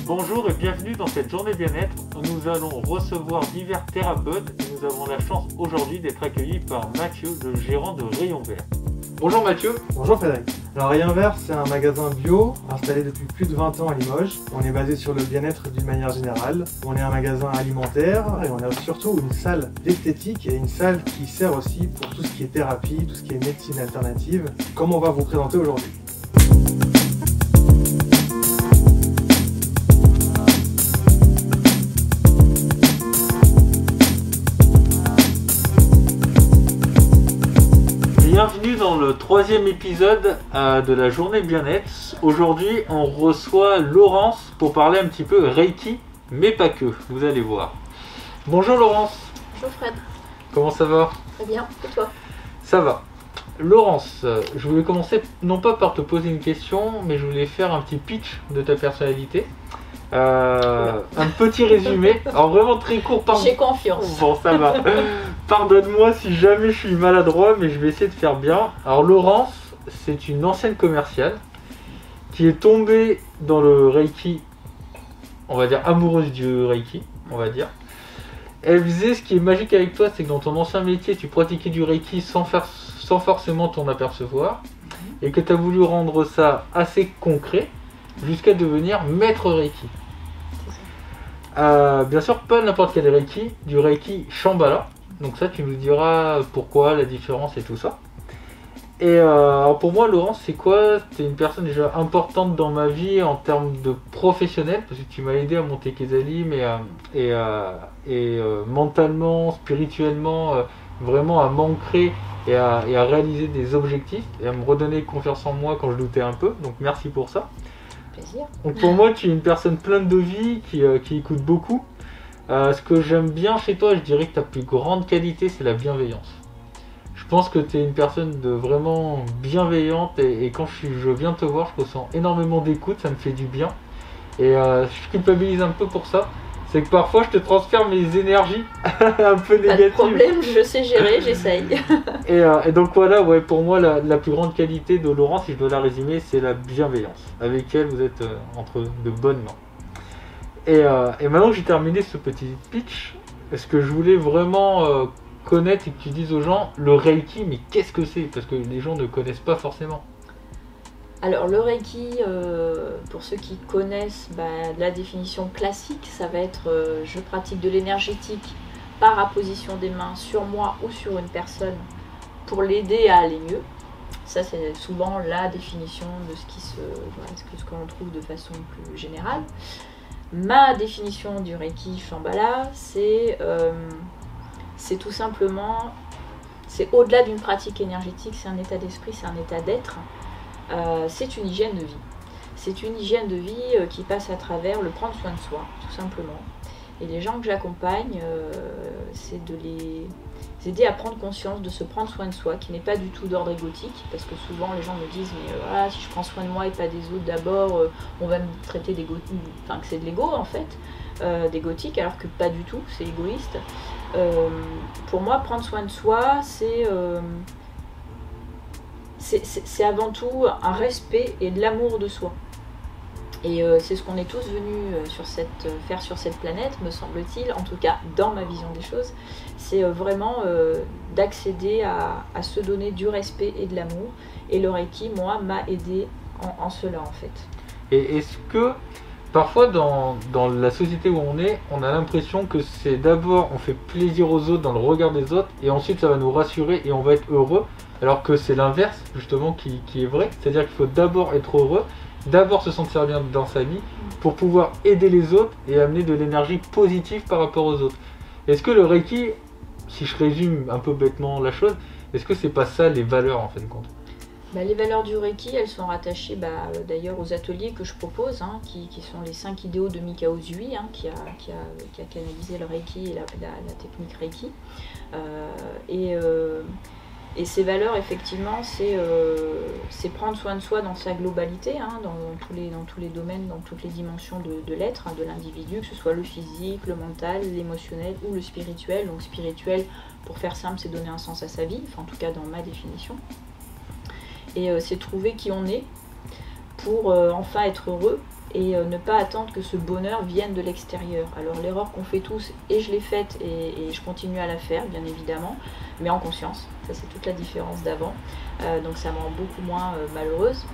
Bonjour et bienvenue dans cette journée bien-être où nous allons recevoir divers thérapeutes et nous avons la chance aujourd'hui d'être accueillis par Mathieu, le gérant de Rayon Vert. Bonjour Mathieu. Bonjour Frédéric. Alors Rayon Vert, c'est un magasin bio installé depuis plus de 20 ans à Limoges. On est basé sur le bien-être d'une manière générale. On est un magasin alimentaire et on a surtout une salle d'esthétique et une salle qui sert aussi pour tout ce qui est thérapie, tout ce qui est médecine alternative, comme on va vous présenter aujourd'hui. Bienvenue dans le troisième épisode de la journée bien-être. Aujourd'hui, on reçoit Laurence pour parler un petit peu Reiki, mais pas que, vous allez voir. Bonjour Laurence. Bonjour Fred. Comment ça va? Très bien, et toi? Ça va. Laurence, je voulais commencer non pas par te poser une question, mais je voulais faire un petit pitch de ta personnalité. Un petit résumé, alors vraiment très court. J'ai confiance. Bon, ça va. Pardonne-moi si jamais je suis maladroit, mais je vais essayer de faire bien. Alors Laurence, c'est une ancienne commerciale qui est tombée dans le Reiki, on va dire amoureuse du Reiki, on va dire. Elle faisait, ce qui est magique avec toi, c'est que dans ton ancien métier, tu pratiquais du Reiki sans forcément t'en apercevoir, et que tu as voulu rendre ça assez concret, jusqu'à devenir maître Reiki. Bien sûr, pas n'importe quel Reiki, du Reiki Shambhala. Donc ça, tu nous diras pourquoi, la différence et tout ça. Et alors pour moi, Laurence, c'est quoi? T'es une personne déjà importante dans ma vie en termes de professionnel, parce que tu m'as aidé à monter Kesalim et mentalement, spirituellement, vraiment à m'ancrer et à réaliser des objectifs et à me redonner confiance en moi quand je doutais un peu. Donc merci pour ça. Plaisir. Donc pour moi, tu es une personne pleine de vie qui écoute beaucoup. Ce que j'aime bien chez toi, je dirais que ta plus grande qualité, c'est la bienveillance. Je pense que tu es une personne de vraiment bienveillante et quand je viens te voir, je ressens énormément d'écoute, ça me fait du bien. Et je culpabilise un peu pour ça. C'est que parfois, je te transfère mes énergies un peu négatives. Pas de problème, je sais gérer, j'essaye. Et donc voilà, ouais, pour moi, la plus grande qualité de Laurence, si je dois la résumer, c'est la bienveillance. Avec elle, vous êtes entre de bonnes mains. Et maintenant que j'ai terminé ce petit pitch, est-ce que je voulais vraiment connaître et que tu dises aux gens le Reiki, mais qu'est-ce que c'est? Parce que les gens ne connaissent pas forcément. Alors le Reiki, pour ceux qui connaissent la définition classique, ça va être je pratique de l'énergétique par apposition des mains sur moi ou sur une personne pour l'aider à aller mieux. Ça c'est souvent la définition de ce qu'on trouve de façon plus générale. Ma définition du Reiki Shambhala, c'est tout simplement, c'est au-delà d'une pratique énergétique, c'est un état d'esprit, c'est un état d'être, c'est une hygiène de vie. C'est une hygiène de vie qui passe à travers le prendre soin de soi, tout simplement. Et les gens que j'accompagne, c'est de les aider à prendre conscience de se prendre soin de soi, qui n'est pas du tout d'ordre égotique, parce que souvent les gens me disent mais si je prends soin de moi et pas des autres d'abord, on va me traiter d'égotique, enfin que c'est de l'égo en fait, d'égotique, alors que pas du tout, c'est égoïste. Pour moi, prendre soin de soi, c'est avant tout un respect et de l'amour de soi. Et c'est ce qu'on est tous venus faire sur cette planète, me semble-t-il, en tout cas dans ma vision des choses. C'est vraiment d'accéder à se donner du respect et de l'amour. Et le Reiki, moi, m'a aidé en cela, en fait. Et est-ce que, parfois, dans la société où on est, on a l'impression que c'est d'abord, on fait plaisir aux autres dans le regard des autres, et ensuite ça va nous rassurer et on va être heureux, alors que c'est l'inverse, justement, qui est vrai. C'est-à-dire qu'il faut d'abord être heureux, d'abord se sentir bien dans sa vie pour pouvoir aider les autres et amener de l'énergie positive par rapport aux autres. Est-ce que le Reiki, si je résume un peu bêtement la chose, est-ce que c'est pas ça les valeurs en fin de compte? Les valeurs du Reiki, elles sont rattachées d'ailleurs aux ateliers que je propose, qui sont les 5 idéaux de Mikao Usui, qui a canalisé le Reiki et la technique Reiki. Et ces valeurs, effectivement, c'est prendre soin de soi dans sa globalité, dans tous les domaines, dans toutes les dimensions de l'être, de l'individu, que ce soit le physique, le mental, l'émotionnel ou le spirituel. Donc spirituel, pour faire simple, c'est donner un sens à sa vie, enfin en tout cas dans ma définition. Et c'est trouver qui on est pour enfin être heureux et ne pas attendre que ce bonheur vienne de l'extérieur. Alors l'erreur qu'on fait tous, et je l'ai faite et je continue à la faire bien évidemment, mais en conscience, ça c'est toute la différence d'avant, donc ça me rend beaucoup moins malheureuse,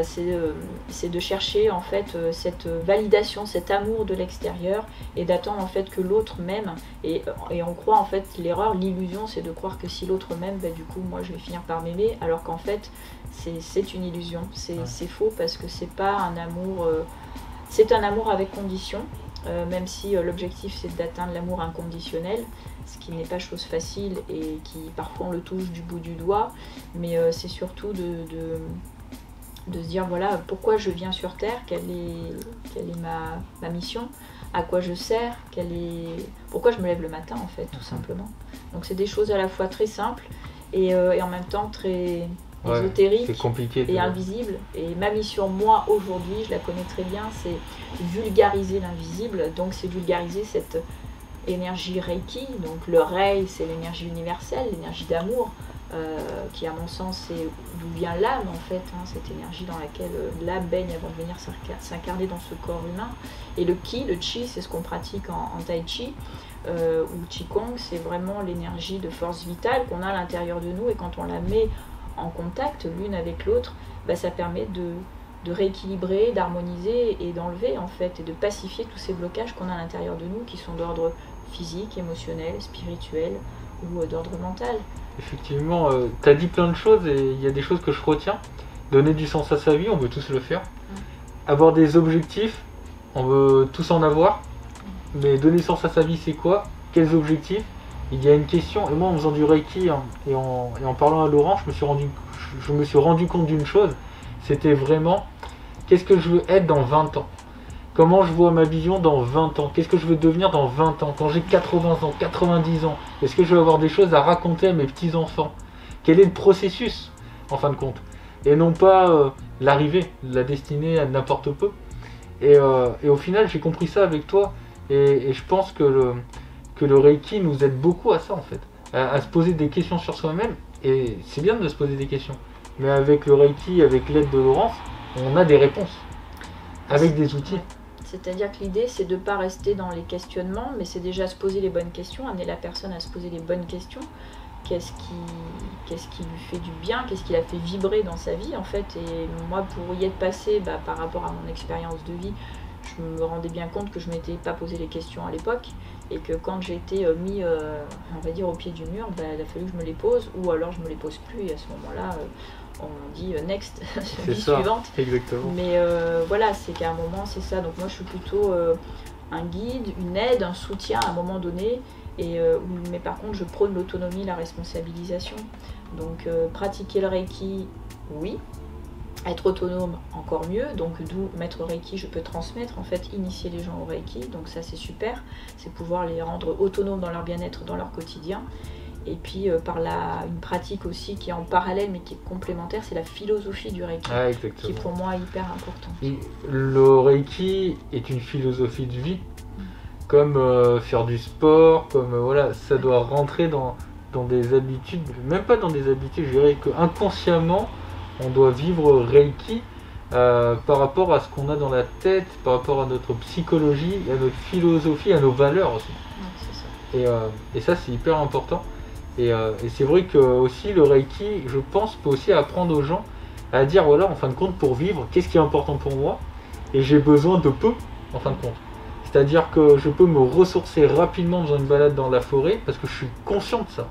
c'est de chercher en fait cette validation, cet amour de l'extérieur et d'attendre en fait que l'autre m'aime, et on croit en fait, l'erreur, l'illusion c'est de croire que si l'autre m'aime, du coup moi je vais finir par m'aimer, alors qu'en fait c'est une illusion, c'est faux, parce que c'est pas un amour, c'est un amour avec condition, même si l'objectif c'est d'atteindre l'amour inconditionnel, ce qui n'est pas chose facile et qui parfois on le touche du bout du doigt, mais c'est surtout de se dire voilà pourquoi je viens sur Terre, quelle est ma mission, à quoi je sers, pourquoi je me lève le matin en fait, tout simplement. Donc c'est des choses à la fois très simples et en même temps très ésotérique et invisible. Et ma mission, moi, aujourd'hui, je la connais très bien, c'est vulgariser l'invisible. Donc c'est vulgariser cette énergie Reiki. Donc le Rei, c'est l'énergie universelle, l'énergie d'amour, qui à mon sens, c'est d'où vient l'âme en fait, cette énergie dans laquelle l'âme baigne avant de venir s'incarner dans ce corps humain. Et le Ki, le Chi, c'est ce qu'on pratique en Tai Chi. Ou Qigong, c'est vraiment l'énergie de force vitale qu'on a à l'intérieur de nous, et quand on la met en contact l'une avec l'autre, ça permet de rééquilibrer, d'harmoniser et d'enlever en fait, et de pacifier tous ces blocages qu'on a à l'intérieur de nous, qui sont d'ordre physique, émotionnel, spirituel ou d'ordre mental. Effectivement, tu as dit plein de choses, et il y a des choses que je retiens. Donner du sens à sa vie, on veut tous le faire. Avoir des objectifs, on veut tous en avoir. Mais donner sens à sa vie, c'est quoi? Quels objectifs? Il y a une question, et moi en faisant du Reiki et en parlant à Laurent, je me suis rendu compte d'une chose, c'était vraiment, qu'est-ce que je veux être dans 20 ans? Comment je vois ma vision dans 20 ans? Qu'est-ce que je veux devenir dans 20 ans? Quand j'ai 80 ans, 90 ans, est-ce que je vais avoir des choses à raconter à mes petits-enfants? Quel est le processus, en fin de compte? Et non pas l'arrivée, la destinée à n'importe peu. Et au final, j'ai compris ça avec toi, et je pense que le Reiki nous aide beaucoup à ça en fait, à se poser des questions sur soi-même, et c'est bien de se poser des questions, mais avec le Reiki, avec l'aide de Laurence, on a des réponses, avec des outils. C'est-à-dire que l'idée c'est de ne pas rester dans les questionnements, mais c'est déjà se poser les bonnes questions, amener la personne à se poser les bonnes questions. Qu'est-ce qui lui fait du bien, qu'est-ce qui la fait vibrer dans sa vie en fait. Et moi pour y être passée, par rapport à mon expérience de vie, je me rendais bien compte que je ne m'étais pas posé les questions à l'époque, et que quand j'ai été mis on va dire au pied du mur, il a fallu que je me les pose, ou alors je me les pose plus, et à ce moment-là on dit next, vie suivante. Exactement. Mais voilà, c'est qu'à un moment c'est ça, donc moi je suis plutôt un guide, une aide, un soutien à un moment donné, mais par contre je prône l'autonomie, la responsabilisation. Donc pratiquer le Reiki, oui. Être autonome, encore mieux, donc d'où maître Reiki, je peux transmettre, en fait, initier les gens au Reiki, donc ça c'est super, c'est pouvoir les rendre autonomes dans leur bien-être, dans leur quotidien. Et puis par une pratique aussi qui est en parallèle mais qui est complémentaire, c'est la philosophie du Reiki, qui est pour moi hyper importante. Et le Reiki est une philosophie de vie, comme faire du sport, comme voilà, ça doit rentrer dans des habitudes, même pas dans des habitudes, je dirais que inconsciemment, on doit vivre Reiki par rapport à ce qu'on a dans la tête, par rapport à notre psychologie, à notre philosophie, à nos valeurs aussi. C'est ça. Et ça c'est hyper important. Et c'est vrai que aussi le Reiki, je pense, peut aussi apprendre aux gens à dire voilà, en fin de compte, pour vivre, qu'est-ce qui est important pour moi, et j'ai besoin de peu, en fin de compte. C'est-à-dire que je peux me ressourcer rapidement dans une balade dans la forêt parce que je suis conscient de ça.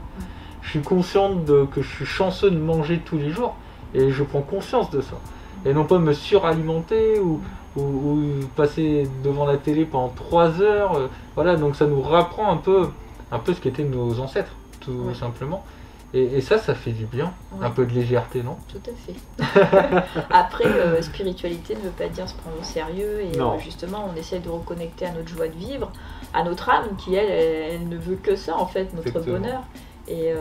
Je suis conscient que je suis chanceux de manger tous les jours. Et je prends conscience de ça. Et non pas me suralimenter ou passer devant la télé pendant 3 heures. Voilà, donc ça nous rapprend un peu ce qu'étaient nos ancêtres, tout simplement. Et ça fait du bien. Un peu de légèreté, non? Tout à fait. Après, spiritualité ne veut pas dire se prendre au sérieux. Et justement, on essaie de reconnecter à notre joie de vivre, à notre âme qui, elle ne veut que ça, en fait, notre bonheur. Et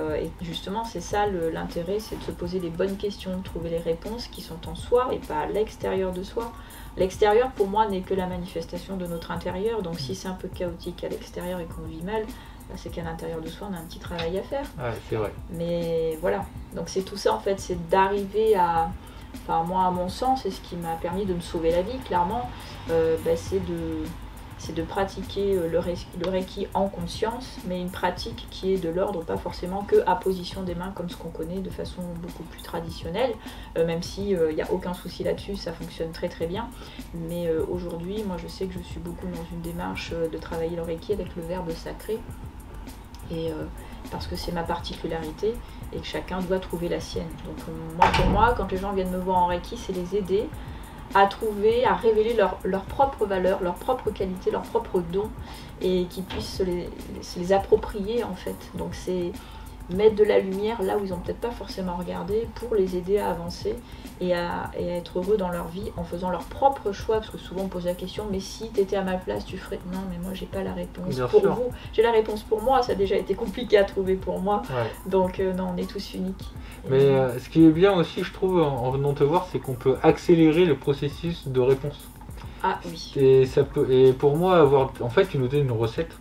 justement, c'est ça l'intérêt, c'est de se poser les bonnes questions, de trouver les réponses qui sont en soi et pas à l'extérieur de soi. L'extérieur, pour moi, n'est que la manifestation de notre intérieur. Donc si c'est un peu chaotique à l'extérieur et qu'on vit mal, c'est qu'à l'intérieur de soi, on a un petit travail à faire. Ouais, c'est vrai. Mais voilà, donc c'est tout ça en fait, c'est d'arriver à... Enfin moi, à mon sens, c'est ce qui m'a permis de me sauver la vie, clairement. c'est de pratiquer le Reiki en conscience, mais une pratique qui est de l'ordre, pas forcément que à position des mains comme ce qu'on connaît de façon beaucoup plus traditionnelle, même si il n'y a aucun souci là-dessus, ça fonctionne très très bien. Mais aujourd'hui, moi je sais que je suis beaucoup dans une démarche de travailler le Reiki avec le verbe sacré, et parce que c'est ma particularité et que chacun doit trouver la sienne. Donc pour moi, quand les gens viennent me voir en Reiki, c'est les aider à trouver, à révéler leur propre valeur, leur propre qualité, leurs propres dons, et qu'ils puissent se les approprier en fait. Donc c'est mettre de la lumière là où ils n'ont peut-être pas forcément regardé, pour les aider à avancer et à être heureux dans leur vie en faisant leur propre choix, parce que souvent on pose la question, mais si tu étais à ma place tu ferais... Non, mais moi j'ai pas la réponse Bien pour sûr. vous, j'ai la réponse pour moi, ça a déjà été compliqué à trouver pour moi, Ouais. donc non, on est tous uniques. Mais ce qui est bien aussi, je trouve, en venant te voir, c'est qu'on peut accélérer le processus de réponse. Ah oui, Et pour moi, en fait, tu nous donnes une recette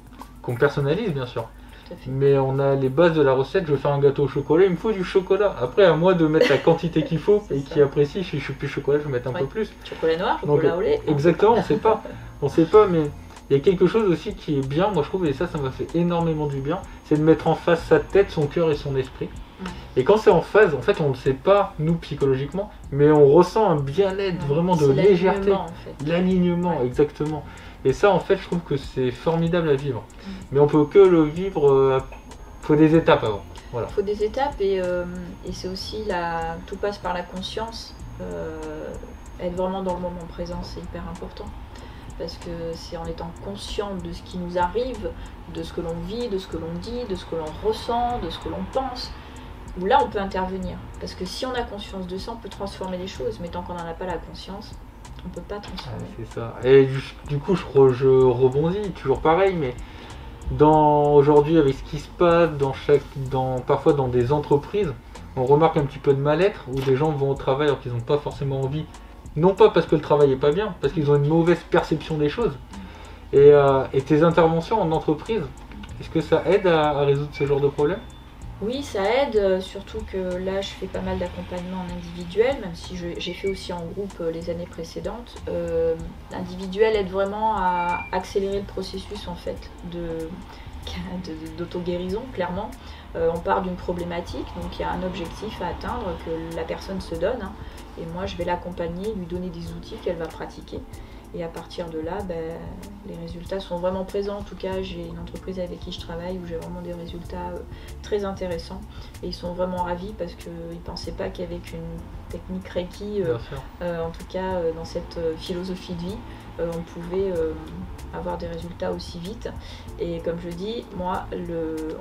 qu'on personnalise, bien sûr. tout à fait. Mais on a les bases de la recette. Je veux faire un gâteau au chocolat, il me faut du chocolat. Après, à moi de mettre la quantité qu'il faut C'est et ça. qui apprécie. Si je suis plus chocolat, je vais mettre un peu plus. Chocolat noir, Donc, chocolat au lait. Exactement, on sait pas. On sait pas, mais il y a quelque chose aussi qui est bien, moi je trouve, et ça m'a fait énormément du bien, c'est de mettre en face sa tête, son cœur et son esprit. Ouais. Et quand c'est en phase, en fait, on ne le sait pas, nous, psychologiquement, mais on ressent un bien-être, vraiment de C'est légèreté. l'alignement, en fait. L'alignement, Ouais. exactement. Et ça, en fait, je trouve que c'est formidable à vivre. Mais on peut que le vivre, faut des étapes avant. Voilà. Il faut des étapes, et c'est aussi tout passe par la conscience. Être vraiment dans le moment présent, c'est hyper important. Parce que c'est en étant conscient de ce qui nous arrive, de ce que l'on vit, de ce que l'on dit, de ce que l'on ressent, de ce que l'on pense, où là on peut intervenir. Parce que si on a conscience de ça, on peut transformer les choses, mais tant qu'on n'en a pas la conscience, on ne peut pas transformer. Ouais, c'est ça. Et du coup, je rebondis, toujours pareil, mais aujourd'hui, avec ce qui se passe, parfois dans des entreprises, on remarque un petit peu de mal-être, où des gens vont au travail alors qu'ils n'ont pas forcément envie. Non pas parce que le travail n'est pas bien, parce qu'ils ont une mauvaise perception des choses. Et tes interventions en entreprise, est-ce que ça aide à résoudre ce genre de problème? Oui, ça aide, surtout que là je fais pas mal d'accompagnement en individuel, même si j'ai fait aussi en groupe les années précédentes. L'individuel aide vraiment à accélérer le processus en fait d'auto-guérison, clairement. On part d'une problématique, donc il y a un objectif à atteindre que la personne se donne, hein, et moi je vais l'accompagner, lui donner des outils qu'elle va pratiquer. Et à partir de là, les résultats sont vraiment présents. En tout cas, j'ai une entreprise avec qui je travaille où j'ai vraiment des résultats très intéressants. Et ils sont vraiment ravis parce qu'ils ne pensaient pas qu'avec une technique Reiki, Bien sûr. en tout cas dans cette philosophie de vie, on pouvait avoir des résultats aussi vite. Et comme je dis, moi,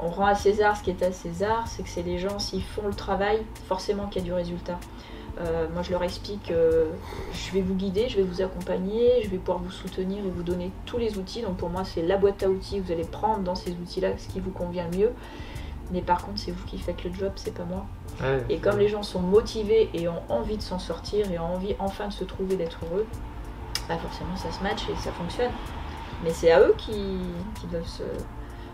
on rend à César ce qui est à César, c'est que c'est les gens, s'ils font le travail, forcément qu'il y a du résultat. Moi je leur explique, je vais vous guider, je vais vous accompagner, je vais pouvoir vous soutenir et vous donner tous les outils. Donc pour moi c'est la boîte à outils, vous allez prendre dans ces outils-là ce qui vous convient le mieux. Mais par contre c'est vous qui faites le job, c'est pas moi. Ouais, Et comme les gens sont motivés et ont envie de s'en sortir et ont envie enfin de se trouver, d'être heureux, forcément ça se match et ça fonctionne. Mais c'est à eux qui doivent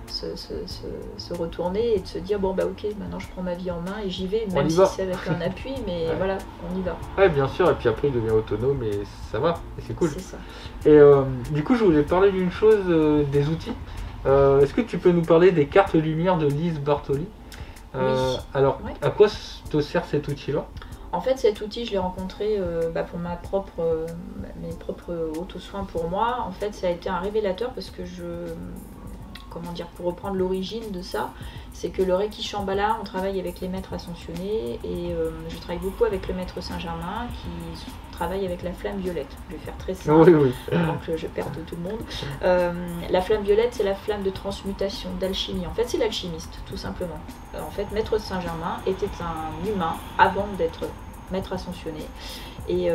se retourner et de se dire bon ok, maintenant je prends ma vie en main et j'y vais, même si c'est avec un appui, mais Ouais. voilà, on y va. Ouais, bien sûr, et puis après il devient autonome et ça va, et c'est cool. C'est ça. Et du coup, je voulais parler d'une chose, des outils. Est-ce que tu peux nous parler des cartes lumière de Lise Bartoli? Oui. Alors, Ouais. à quoi te sert cet outil-là? En fait, cet outil, je l'ai rencontré pour mes propres auto-soins pour moi. En fait, ça a été un révélateur parce que pour reprendre l'origine de ça, c'est que le Reiki Shambhala, on travaille avec les maîtres ascensionnés et je travaille beaucoup avec le maître Saint-Germain qui travaille avec la flamme violette. Je vais faire très simple. Oui. Avant que je perde tout le monde. La flamme violette, c'est la flamme de transmutation, d'alchimie. En fait, c'est l'alchimiste, tout simplement. En fait, maître Saint-Germain était un humain avant d'être maître ascensionné et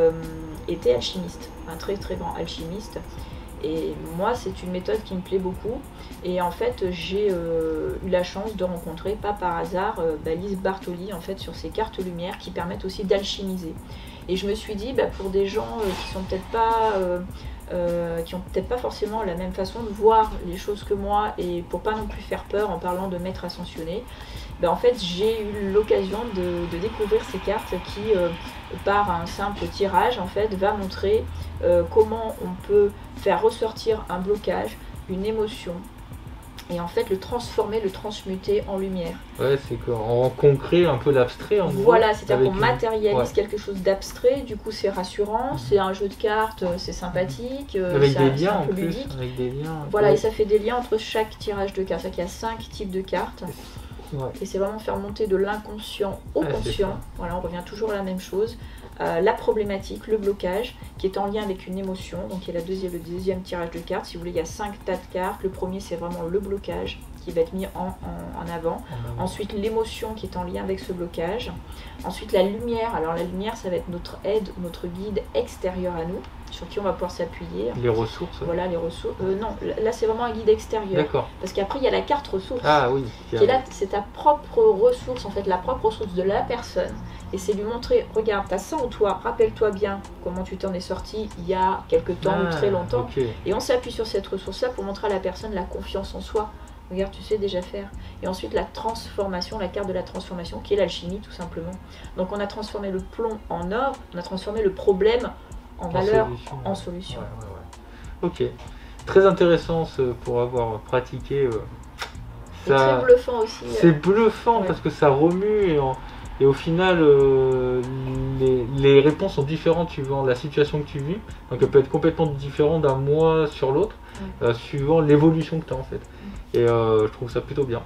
était alchimiste, un très très grand alchimiste. Et moi, c'est une méthode qui me plaît beaucoup. Et en fait, j'ai eu la chance de rencontrer, pas par hasard, Lise Bartoli en fait, sur ces cartes lumière qui permettent aussi d'alchimiser. Et je me suis dit, pour des gens qui sont peut-être pas qui ont peut-être pas forcément la même façon de voir les choses que moi, et pour pas non plus faire peur en parlant de maître ascensionné, ben en fait j'ai eu l'occasion de découvrir ces cartes qui, par un simple tirage, en fait, va montrer comment on peut faire ressortir un blocage, une émotion, et en fait le transformer, le transmuter en lumière. Ouais, c'est qu'on crée un peu l'abstrait en gros. Voilà, c'est-à-dire qu'on une- matérialise ouais. quelque chose d'abstrait, du coup c'est rassurant, c'est un jeu de cartes, c'est sympathique, Avec c'est des c'est liens un en peu plus, ludique. avec des liens. Voilà, Ouais. et ça fait des liens entre chaque tirage de cartes, c'est-à-dire qu'il y a 5 types de cartes, Ouais. et c'est vraiment faire monter de l'inconscient au Ouais, c'est conscient. ça. Voilà, on revient toujours à la même chose. La problématique, le blocage, qui est en lien avec une émotion, donc il y a le deuxième tirage de cartes, si vous voulez, il y a 5 tas de cartes. Le premier, c'est vraiment le blocage qui va être mis en avant. Ensuite, l'émotion qui est en lien avec ce blocage. Ensuite, la lumière. Alors la lumière, ça va être notre aide, notre guide extérieur à nous, sur qui on va pouvoir s'appuyer. Les ressources. Ouais. Voilà, les ressources. Non, là c'est vraiment un guide extérieur. D'accord. Parce qu'après, il y a la carte ressource. Ah oui. Qui est là, c'est ta propre ressource, en fait, la propre ressource de la personne. Et c'est lui montrer, regarde, t'as ça en toi, rappelle-toi bien comment tu t'en es sorti il y a quelque temps ou très longtemps. Ok. Et on s'appuie sur cette ressource-là pour montrer à la personne la confiance en soi. Regarde, tu sais déjà faire. Et ensuite, la transformation, la carte de la transformation, qui est l'alchimie, tout simplement. Donc, on a transformé le plomb en or, on a transformé le problème en valeur, solution. en solution. Ouais. Ok. Très intéressant pour avoir pratiqué. Et très bluffant aussi. C'est bluffant ouais. parce que ça remue et au final, les réponses sont différentes suivant la situation que tu vis. Donc, elle peut être complètement différente d'un mois sur l'autre, suivant l'évolution que tu as en fait. Et je trouve ça plutôt bien.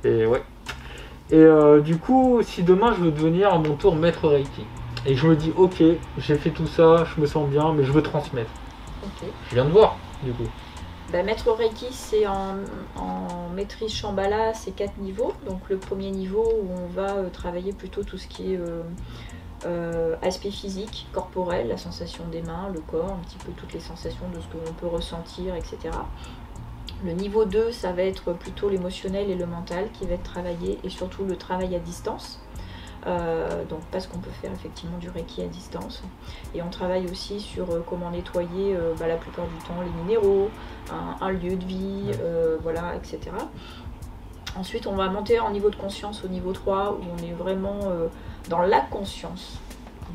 Et ouais. Et du coup, si demain je veux devenir à mon tour maître Reiki, et je me dis, ok, j'ai fait tout ça, je me sens bien, mais je veux transmettre. Ok. Je viens de voir, du coup. Bah, maître Reiki, c'est en maîtrise Shambhala, c'est 4 niveaux. Donc le premier niveau où on va travailler plutôt tout ce qui est aspect physique, corporel, la sensation des mains, le corps, un petit peu toutes les sensations de ce que l'on peut ressentir, etc. Le niveau 2, ça va être plutôt l'émotionnel et le mental qui va être travaillé, et surtout le travail à distance. Donc parce qu'on peut faire effectivement du Reiki à distance, et on travaille aussi sur comment nettoyer la plupart du temps les minéraux, un lieu de vie, voilà, etc. Ensuite on va monter en niveau de conscience au niveau 3 où on est vraiment dans la conscience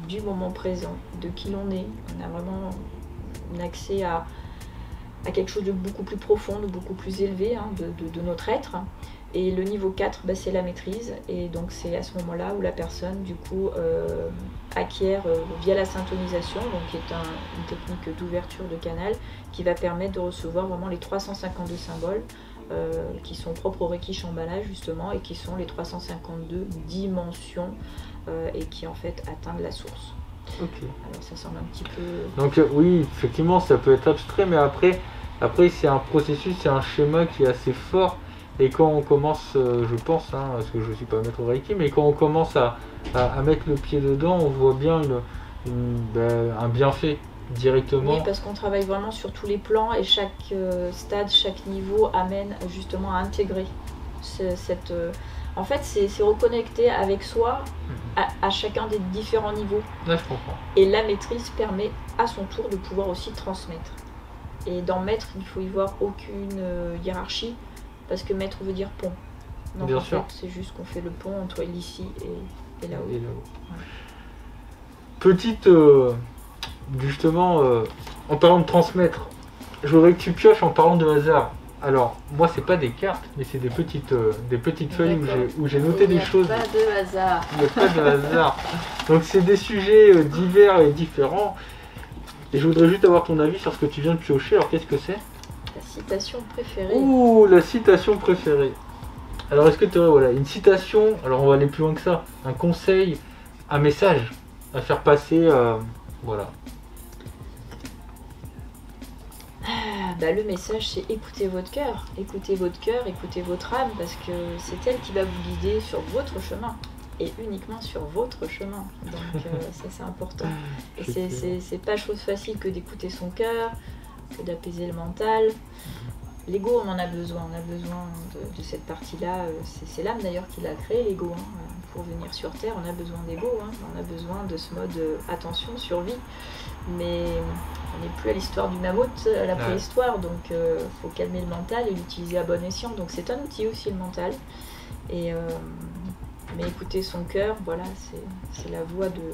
du moment présent, de qui l'on est. On a vraiment un accès à quelque chose de beaucoup plus profond, de beaucoup plus élevé, hein, de notre être. Et le niveau 4, c'est la maîtrise, et donc c'est à ce moment-là où la personne du coup acquiert via la syntonisation, donc qui est une technique d'ouverture de canal qui va permettre de recevoir vraiment les 352 symboles qui sont propres au Reiki Shambhala justement, et qui sont les 352 dimensions et qui en fait atteignent la source. Ok. Alors ça semble un petit peu... Donc oui, effectivement, ça peut être abstrait, mais après c'est un processus, c'est un schéma qui est assez fort. Et quand on commence, je pense, parce que je ne suis pas maître Reiki, mais quand on commence à mettre le pied dedans, on voit bien un bienfait directement. Oui, parce qu'on travaille vraiment sur tous les plans, et chaque stade, chaque niveau amène justement à intégrer cette... En fait, c'est reconnecter avec soi à chacun des différents niveaux. Là, je comprends. Et la maîtrise permet à son tour de pouvoir aussi transmettre. Et dans maître, il ne faut y voir aucune hiérarchie, parce que maître veut dire pont. Donc Bien en sûr. fait, c'est juste qu'on fait le pont entre l'ici et là-haut. Et là-haut. Ouais. Petite, justement, en parlant de transmettre, je voudrais que tu pioches en parlant de hasard. Alors, moi, c'est pas des cartes, mais c'est des petites feuilles où j'ai noté des choses. Il n'y a pas de hasard. Il n'y a pas de hasard. Donc, c'est des sujets divers et différents. Et je voudrais juste avoir ton avis sur ce que tu viens de piocher. Alors, qu'est-ce que c'est ? La citation préférée. Ouh, la citation préférée. Alors, est-ce que tu aurais une citation, alors on va aller plus loin que ça, un conseil, un message à faire passer, voilà. Le message, c'est écoutez votre cœur, écoutez votre âme, parce que c'est elle qui va vous guider sur votre chemin, et uniquement sur votre chemin. Donc ça, c'est important. Et c'est pas chose facile que d'écouter son cœur, que d'apaiser le mental. L'ego, on en a besoin, de cette partie-là. C'est l'âme d'ailleurs qui l'a créé, l'ego. Pour venir sur Terre, on a besoin d'ego, on a besoin de ce mode attention, survie. Mais on n'est plus à l'histoire du mammouth, à la préhistoire, donc faut calmer le mental et l'utiliser à bon escient. Donc c'est un outil aussi, le mental. Et mais écouter son cœur, voilà, c'est la voie de...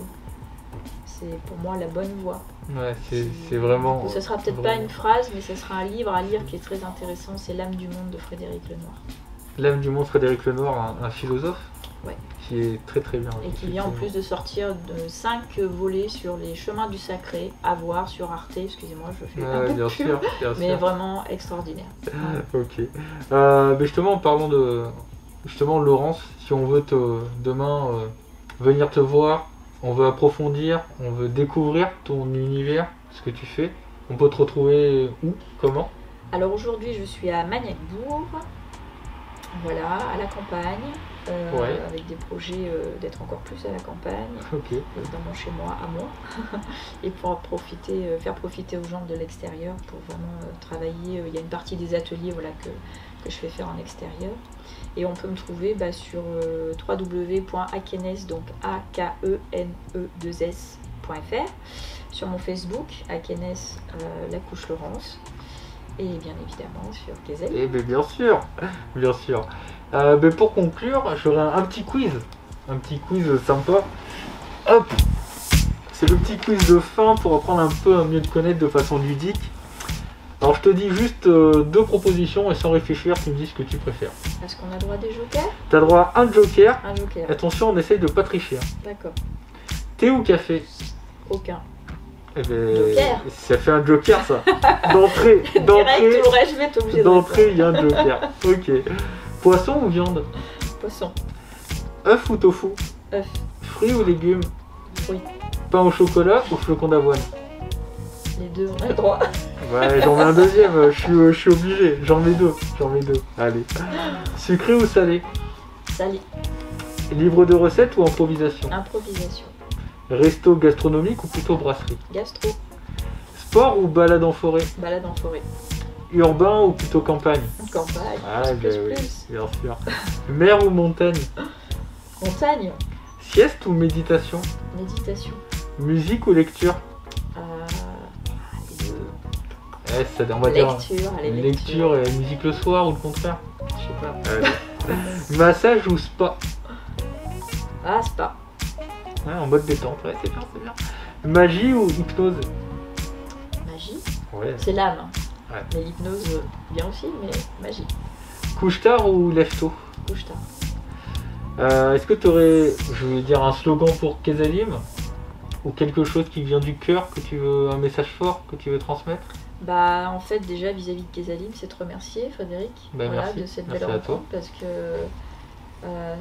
C'est pour moi la bonne voie. Ouais, c'est vraiment... Ce sera peut-être pas une phrase, mais ce sera un livre à lire qui est très intéressant, c'est L'âme du monde de Frédéric Lenoir. L'âme du monde, Frédéric Lenoir, un philosophe, ouais, qui est très très bien. Et qui vient en plus de sortir de 5 volets sur les chemins du sacré à voir sur Arte, excusez-moi, je fais un peu bien de sûr, bien mais sûr. vraiment extraordinaire. Ouais. Ok. Mais justement, en parlant de... Justement, Laurence, si on veut demain venir te voir, on veut approfondir, on veut découvrir ton univers, ce que tu fais, on peut te retrouver où, comment? Alors aujourd'hui, je suis à Magnacbourg, voilà, à la campagne, avec des projets d'être encore plus à la campagne, dans mon chez-moi, à moi, et pour faire profiter aux gens de l'extérieur pour vraiment travailler. Il y a une partie des ateliers que je fais faire en extérieur. Et on peut me trouver sur www.akenes, donc AKENE2S.fr, sur mon Facebook, Akenes la couche Laurence, et bien évidemment sur Kezel. Eh bien, bien sûr, bien sûr. Pour conclure, j'aurai un petit quiz sympa. Hop, c'est le petit quiz de fin pour apprendre un peu à mieux te connaître de façon ludique. Alors je te dis juste 2 propositions et sans réfléchir, tu me dis ce que tu préfères. Est-ce qu'on a droit à des jokers? T'as droit à un joker. Un joker. Attention, on essaye de pas tricher. D'accord. Thé ou café? Aucun. Joker. Ça fait un joker ça. D'entrée, il y a un joker. Ok. Poisson ou viande? Poisson. Œuf ou tofu? Œuf. Fruits ou légumes? Fruits. Pain au chocolat ou flocons d'avoine? Les deux, on a le droit. Ouais, j'en mets un deuxième, je suis obligé. J'en mets deux. Allez. Sucré ou salé? Salé. Livre de recettes ou improvisation? Improvisation. Resto gastronomique ou plutôt brasserie? Gastro. Sport ou balade en forêt? Balade en forêt. Urbain ou plutôt campagne? Campagne. Plus. Bien sûr. Mer ou montagne? Montagne. Sieste ou méditation? Méditation. Musique ou lecture? Les deux. On va dire lecture et musique le soir ou le contraire? Je sais pas. Massage ou spa? Spa. Ouais, en mode détente, ouais, c'est bien. Magie ou hypnose? Magie. Ouais. C'est l'âme. Ouais. Mais l'hypnose, bien aussi, mais magie. Couche tard ou lève tôt? Couche tard. Est-ce que tu aurais, je veux dire, un slogan pour Kezalim? Ou quelque chose qui vient du cœur, un message fort que tu veux transmettre? En fait, déjà vis-à-vis de Kezalim, c'est te remercier, Frédéric, merci. de cette belle rencontre, parce que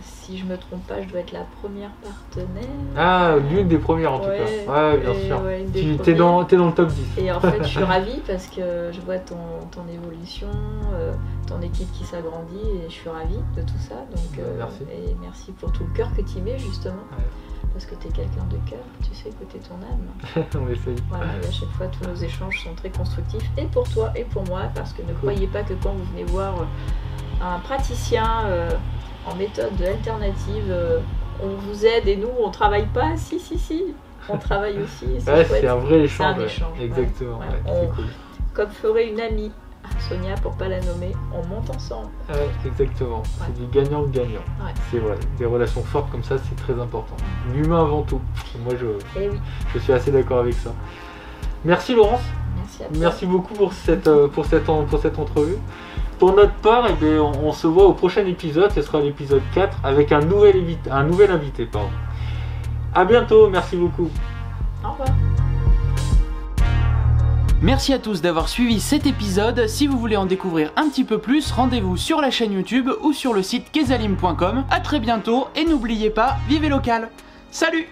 si je me trompe pas, je dois être la première partenaire. L'une des premières en tout cas. Ouais, bien sûr. T'es dans le top 10. Et en fait, je suis ravie parce que je vois ton évolution, ton équipe qui s'agrandit, et je suis ravie de tout ça. Donc, merci. Et merci pour tout le cœur que tu y mets, justement. Ouais. Parce que tu es quelqu'un de cœur, tu sais écouter ton âme. On essaye. Voilà, et à chaque fois, tous nos échanges sont très constructifs, et pour toi et pour moi, parce que ne croyez pas que quand vous venez voir un praticien en méthode alternative, on vous aide et nous, on travaille pas. Si, on travaille aussi. C'est un vrai échange. C'est un échange. Exactement. C'est cool. Comme ferait une amie, Sonia, pour pas la nommer, on monte ensemble. Exactement. C'est du gagnant-gagnant. Ouais. C'est vrai. Des relations fortes comme ça, c'est très important. L'humain avant tout. Moi, je suis assez d'accord avec ça. Merci Laurence. Merci à toi. Merci beaucoup pour cette entrevue. Pour notre part, on se voit au prochain épisode. Ce sera l'épisode 4 avec un nouvel invité. À bientôt. Merci beaucoup. Au revoir. Merci à tous d'avoir suivi cet épisode. Si vous voulez en découvrir un petit peu plus, rendez-vous sur la chaîne YouTube ou sur le site kezalim.com. A très bientôt et n'oubliez pas, vivez local. Salut!